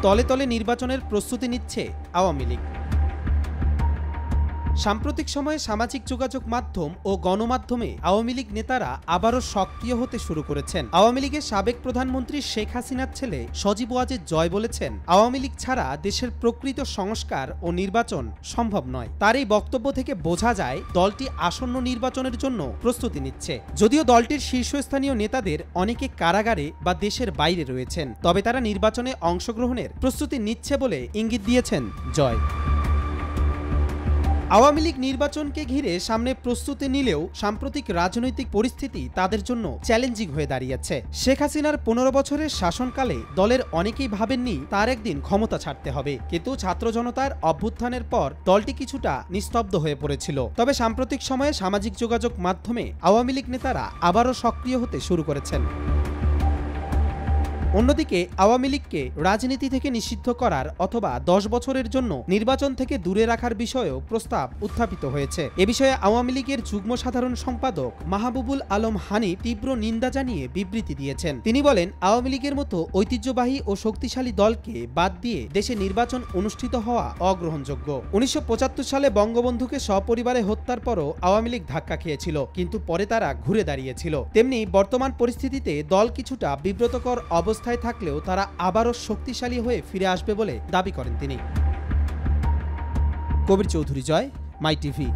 তলে তলে নির্বাচনের প্রস্তুতি নিচ্ছে আওয়ামী লীগ। সাম্প্রতিক সময়ে সামাজিক যোগাযোগ মাধ্যম ও গণমাধ্যমে আওয়ামী লীগ নেতারা আবারও সক্রিয় হতে শুরু করেছেন। আওয়ামী লীগের সাবেক প্রধানমন্ত্রী শেখ হাসিনার ছেলে সজীব ওয়াজেদ জয় বলেছেন, আওয়ামী লীগ ছাড়া দেশের প্রকৃত সংস্কার ও নির্বাচন সম্ভব নয়। তার এই বক্তব্য থেকে বোঝা যায় দলটি আসন্ন নির্বাচনের জন্য প্রস্তুতি নিচ্ছে। যদিও দলটির শীর্ষস্থানীয় নেতাদের অনেকে কারাগারে বা দেশের বাইরে রয়েছেন, তবে তারা নির্বাচনে অংশগ্রহণের প্রস্তুতি নিচ্ছে বলে ইঙ্গিত দিয়েছেন জয়। আওয়ামী লীগ নির্বাচনকে ঘিরে সামনে প্রস্তুতি নিলেও সাম্প্রতিক রাজনৈতিক পরিস্থিতি তাদের জন্য চ্যালেঞ্জিং হয়ে দাঁড়িয়েছে। শেখ হাসিনার ১৫ বছরের শাসনকালে দলের অনেকেই ভাবেননি তার একদিন ক্ষমতা ছাড়তে হবে, কিন্তু ছাত্র জনতার অভ্যুত্থানের পর দলটি কিছুটা নিস্তব্ধ হয়ে পড়েছিল। তবে সাম্প্রতিক সময়ে সামাজিক যোগাযোগ মাধ্যমে আওয়ামী লীগ নেতারা আবারও সক্রিয় হতে শুরু করেছেন। অন্যদিকে আওয়ামী লীগকে রাজনীতি থেকে নিষিদ্ধ করার অথবা ১০ বছরের জন্য নির্বাচন থেকে দূরে রাখার বিষয়েও প্রস্তাব উত্থাপিত হয়েছে। এ বিষয়ে আওয়ামী লীগের যুগ্ম সাধারণ সম্পাদক মাহবুবুল আলম হানিফ তীব্র নিন্দা জানিয়ে বিবৃতি দিয়েছেন। তিনি বলেন, আওয়ামী লীগের মতো ঐতিহ্যবাহী ও শক্তিশালী দলকে বাদ দিয়ে দেশে নির্বাচন অনুষ্ঠিত হওয়া অগ্রহণযোগ্য। ১৯৭৫ সালে বঙ্গবন্ধুকে সপরিবারে হত্যার পরও আওয়ামী লীগ ধাক্কা খেয়েছিল, কিন্তু পরে তারা ঘুরে দাঁড়িয়েছিল। তেমনি বর্তমান পরিস্থিতিতে দল কিছুটা বিব্রতকর অবস্থা থাকলেও তারা আবারও শক্তিশালী হয়ে ফিরে আসবে বলে দাবি করেন তিনি। কবির চৌধুরী জয়, মাই টিভি।